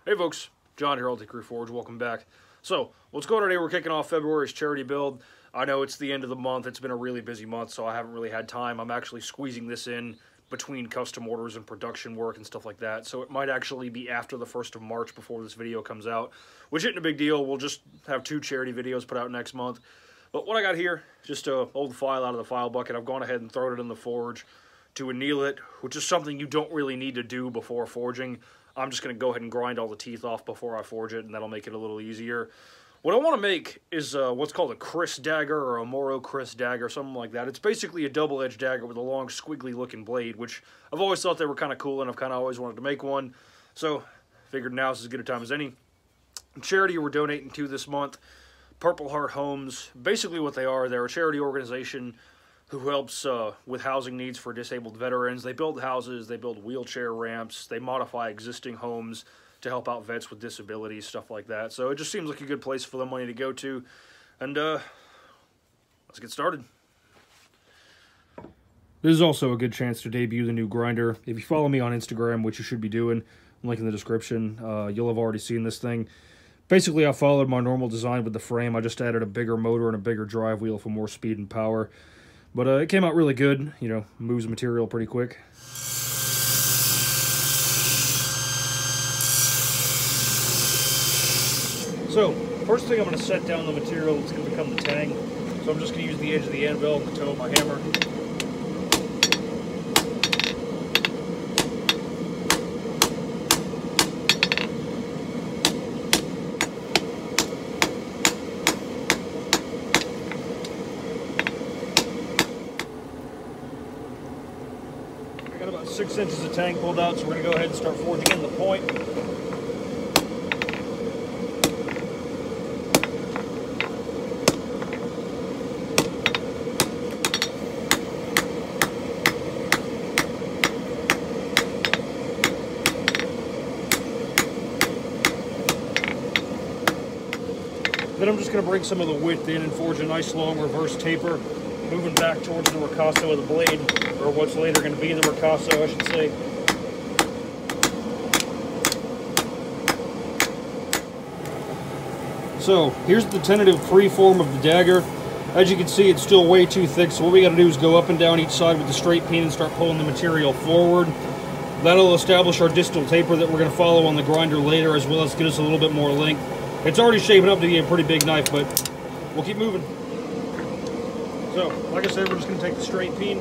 Hey folks, John here, Untitled Forge. Welcome back. So, what's going on today? We're kicking off February's charity build. I know it's the end of the month. It's been a really busy month, so I haven't really had time. I'm actually squeezing this in between custom orders and production work and stuff like that. So it might actually be after the 1st of March before this video comes out, which isn't a big deal. We'll just have 2 charity videos put out next month. But what I got here, just to hold the file out of the file bucket, I've gone ahead and thrown it in the forge to anneal it, which is something you don't really need to do before forging. I'm just going to go ahead and grind all the teeth off before I forge it, and that'll make it a little easier. What I want to make is what's called a kris dagger, or a Moro kris dagger, something like that. It's basically a double-edged dagger with a long, squiggly-looking blade, which I've always thought they were kind of cool, and I've kind of always wanted to make one. So, figured now is as good a time as any. Charity we're donating to this month, Purple Heart Homes. Basically what they are, they're a charity organization who helps with housing needs for disabled veterans. They build houses, they build wheelchair ramps, they modify existing homes to help out vets with disabilities, stuff like that. So it just seems like a good place for the money to go to. And let's get started. This is also a good chance to debut the new grinder. If you follow me on Instagram, which you should be doing, link in the description, you'll have already seen this thing. Basically, I followed my normal design with the frame. I just added a bigger motor and a bigger drive wheel for more speed and power. But it came out really good, you know, moves material pretty quick. So, first thing I'm going to set down the material that's going to become the tang. So I'm just going to use the edge of the anvil and the toe of my hammer. Got about 6 inches of tang pulled out, so we're going to go ahead and start forging in the point. Then I'm just going to bring some of the width in and forge a nice long reverse taper, moving back towards the ricasso of the blade, or what's later going to be the ricasso, I should say. So, here's the tentative pre-form of the dagger. As you can see, it's still way too thick, so what we got to do is go up and down each side with the straight peen and start pulling the material forward. That'll establish our distal taper that we're going to follow on the grinder later, as well as get us a little bit more length. It's already shaping up to be a pretty big knife, but we'll keep moving. So, like I said, we're just going to take the straight peen,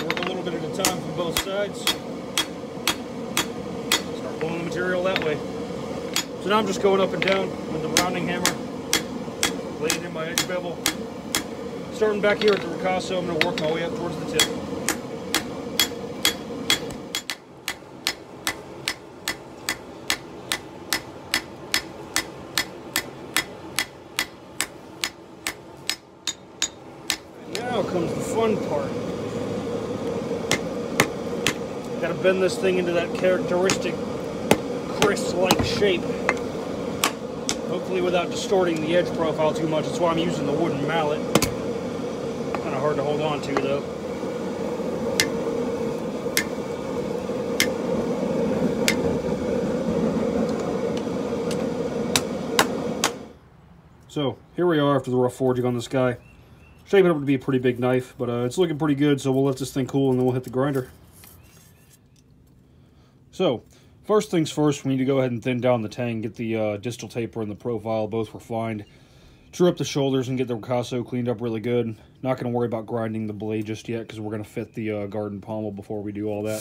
work a little bit at a time from both sides, start pulling the material that way. So now I'm just going up and down with the rounding hammer, laying in my edge bevel. Starting back here at the ricasso, I'm going to work my way up towards the tip. Now comes the fun part. Gotta bend this thing into that characteristic kris-like shape. Hopefully without distorting the edge profile too much. That's why I'm using the wooden mallet. Kinda hard to hold on to though. So, here we are after the rough forging on this guy. Shaping up to be a pretty big knife, but it's looking pretty good, so we'll let this thing cool and then we'll hit the grinder. So, first things first, we need to go ahead and thin down the tang, get the distal taper and the profile both refined. True up the shoulders and get the ricasso cleaned up really good. Not going to worry about grinding the blade just yet, because we're going to fit the garden pommel before we do all that.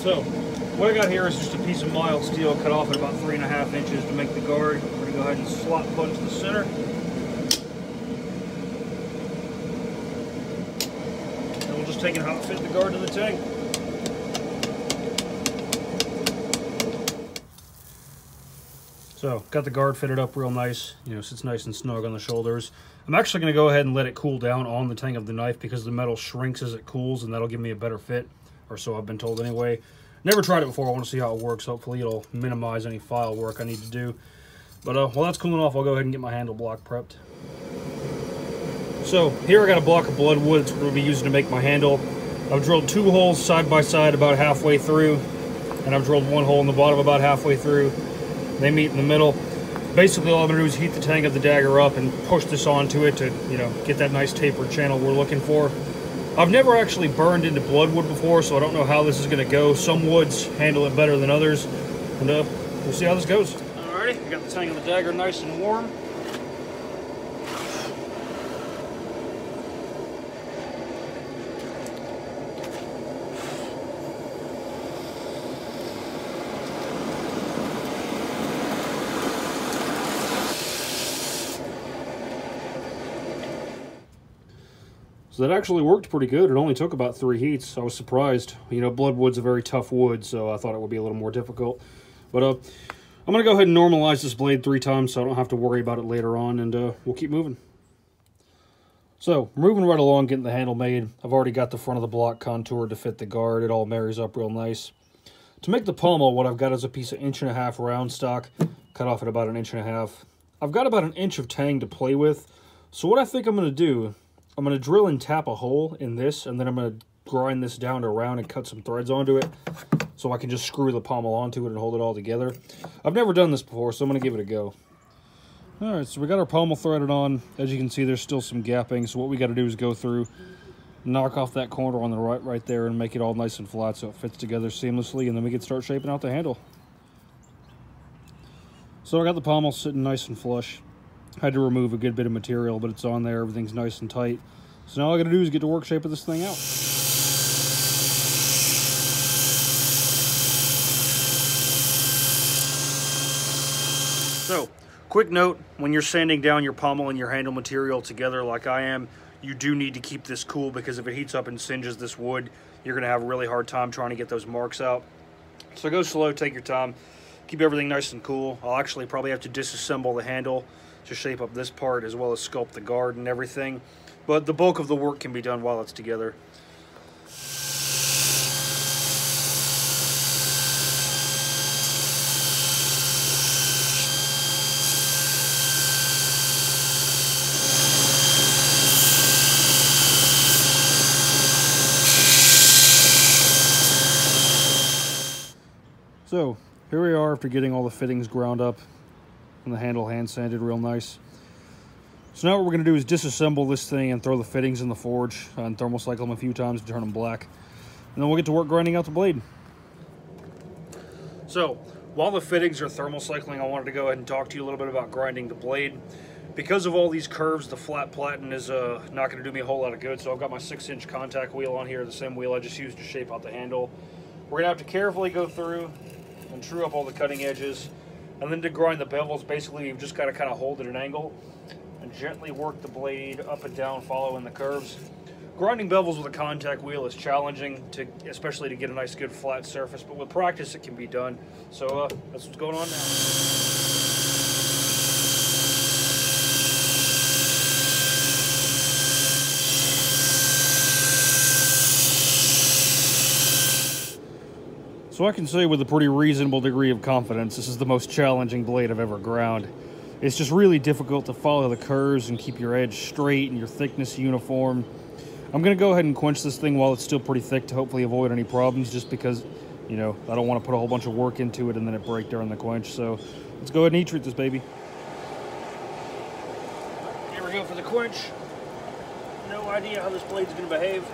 So, what I got here is just a piece of mild steel cut off at about 3.5 inches to make the guard. We're going to go ahead and slot punch the center. And we'll just take and hot fit the guard to the tang. So, got the guard fitted up real nice. You know, sits nice and snug on the shoulders. I'm actually going to go ahead and let it cool down on the tang of the knife because the metal shrinks as it cools, and that'll give me a better fit, or so I've been told anyway. Never tried it before. I want to see how it works. Hopefully it'll minimize any file work I need to do. But while that's cooling off, I'll go ahead and get my handle block prepped. So here I got a block of bloodwood that's going to be using to make my handle. I've drilled 2 holes side by side about halfway through, and I've drilled 1 hole in the bottom about halfway through. They meet in the middle. Basically all I'm going to do is heat the tang of the Dagger up and push this onto it to, you know, get that nice tapered channel we're looking for. I've never actually burned into bloodwood before, so I don't know how this is going to go. Some woods handle it better than others, and we'll see how this goes. Alrighty, I got the tang of the Dagger nice and warm. So that actually worked pretty good. It only took about 3 heats. I was surprised. You know, bloodwood's a very tough wood, so I thought it would be a little more difficult. But I'm going to go ahead and normalize this blade 3 times so I don't have to worry about it later on, and we'll keep moving. So, moving right along, getting the handle made. I've already got the front of the block contoured to fit the guard. It all marries up real nice. To make the pommel, what I've got is a piece of 1.5" round stock, cut off at about 1.5 inches. I've got about 1 inch of tang to play with, so what I think I'm going to do, I'm going to drill and tap a hole in this, and then I'm going to grind this down to round and cut some threads onto it so I can just screw the pommel onto it and hold it all together. I've never done this before, so I'm going to give it a go. Alright, so we got our pommel threaded on. As you can see, there's still some gapping, so what we got to do is go through, knock off that corner on the right there, and make it all nice and flat so it fits together seamlessly, and then we can start shaping out the handle. So I got the pommel sitting nice and flush. Had to remove a good bit of material, but it's on there. Everything's nice and tight. So now all I got to do is get to work shaping this thing out. So, quick note, when you're sanding down your pommel and your handle material together like I am, you do need to keep this cool, because if it heats up and singes this wood, you're going to have a really hard time trying to get those marks out. So go slow, take your time, keep everything nice and cool. I'll actually probably have to disassemble the handle to shape up this part, as well as sculpt the guard and everything. But the bulk of the work can be done while it's together. So, here we are after getting all the fittings ground up and the handle hand sanded real nice. So now what we're going to do is disassemble this thing and throw the fittings in the forge and thermocycle them a few times to turn them black. And then we'll get to work grinding out the blade. So, while the fittings are thermocycling, I wanted to go ahead and talk to you a little bit about grinding the blade. Because of all these curves, the flat platen is not going to do me a whole lot of good, so I've got my 6-inch contact wheel on here, the same wheel I just used to shape out the handle. We're going to have to carefully go through and true up all the cutting edges. And then to grind the bevels, basically you've just got to kind of hold at an angle and gently work the blade up and down, following the curves. Grinding bevels with a contact wheel is challenging, especially to get a nice good flat surface, but with practice it can be done. So that's what's going on now. So I can say with a pretty reasonable degree of confidence, this is the most challenging blade I've ever ground. It's just really difficult to follow the curves and keep your edge straight and your thickness uniform. I'm going to go ahead and quench this thing while it's still pretty thick to hopefully avoid any problems, just because, you know, I don't want to put a whole bunch of work into it and then it break during the quench. So let's go ahead and heat treat this baby. Here we go for the quench. No idea how this blade's going to behave.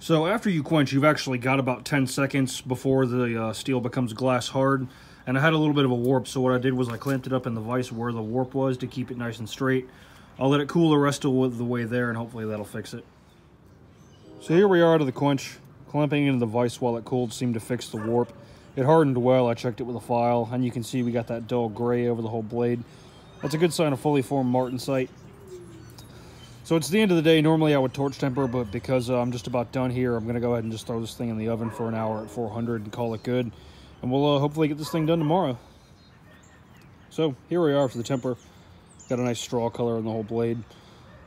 So after you quench, you've actually got about 10 seconds before the steel becomes glass hard. And I had a little bit of a warp, so what I did was I clamped it up in the vise where the warp was to keep it nice and straight. I'll let it cool the rest of the way there, and hopefully that'll fix it. So here we are to the quench. Clamping into the vise while it cooled seemed to fix the warp. It hardened well. I checked it with a file, and you can see we got that dull gray over the whole blade. That's a good sign of fully formed martensite. So it's the end of the day. Normally I would torch temper, but because I'm just about done here, I'm going to go ahead and just throw this thing in the oven for an hour at 400 and call it good. And we'll hopefully get this thing done tomorrow. So here we are for the temper. Got a nice straw color on the whole blade.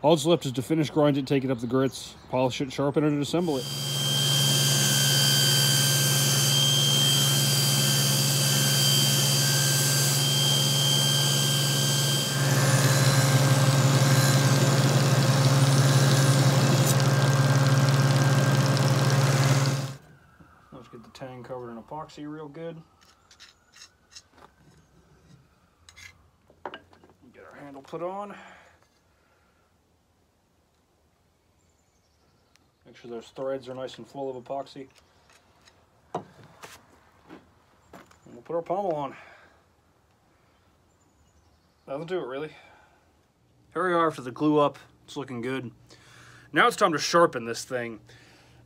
All that's left is to finish grind it, take it up the grits, polish it, sharpen it, and assemble it. epoxy real good. Get our handle put on. Make sure those threads are nice and full of epoxy. And we'll put our pommel on. That'll do it, really. Here we are after the glue up. It's looking good. Now it's time to sharpen this thing.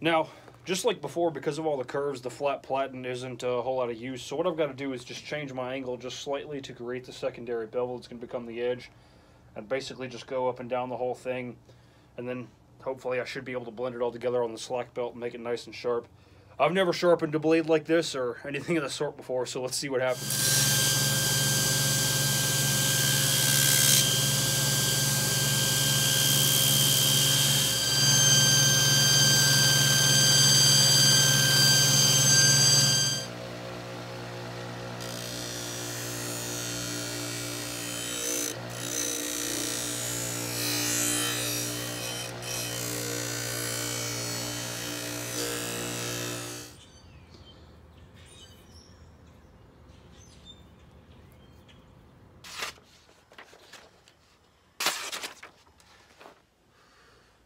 Now, just like before, because of all the curves, the flat platen isn't a whole lot of use. So what I've got to do is just change my angle just slightly to create the secondary bevel. It's going to become the edge. And basically just go up and down the whole thing. And then hopefully I should be able to blend it all together on the slack belt and make it nice and sharp. I've never sharpened a blade like this or anything of the sort before, so let's see what happens.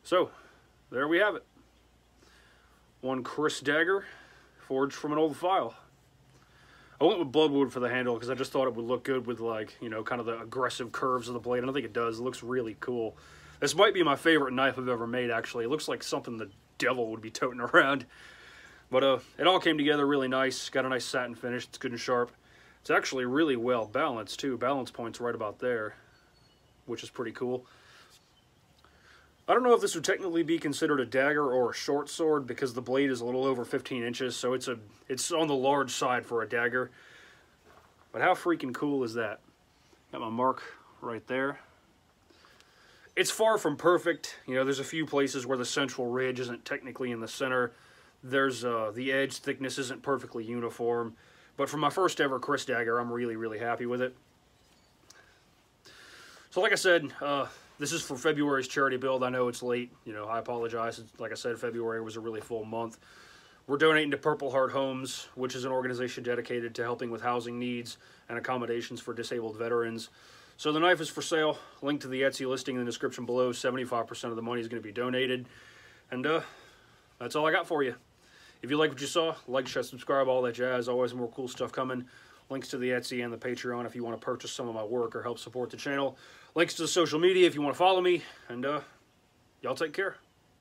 So, there we have it. One kris dagger, forged from an old file. I went with bloodwood for the handle because I just thought it would look good with, like, you know, kind of the aggressive curves of the blade. And I think it does. It looks really cool. This might be my favorite knife I've ever made, actually. It looks like something the devil would be toting around. But it all came together really nice. Got a nice satin finish. It's good and sharp. It's actually really well balanced, too. Balance point's right about there, which is pretty cool. I don't know if this would technically be considered a dagger or a short sword because the blade is a little over 15 inches, so it's on the large side for a dagger. But how freaking cool is that? Got my mark right there. It's far from perfect. You know, there's a few places where the central ridge isn't technically in the center. There's the edge thickness isn't perfectly uniform. But for my first ever kris dagger, I'm really, really happy with it. So like I said, this is for February's charity build. I know it's late. You know, I apologize. Like I said, February was a really full month. We're donating to Purple Heart Homes, which is an organization dedicated to helping with housing needs and accommodations for disabled veterans. So the knife is for sale. Link to the Etsy listing in the description below. 75% of the money is going to be donated. And that's all I got for you. If you like what you saw, like, share, subscribe, all that jazz. Always more cool stuff coming. Links to the Etsy and the Patreon if you want to purchase some of my work or help support the channel. Links to the social media if you want to follow me. And y'all take care.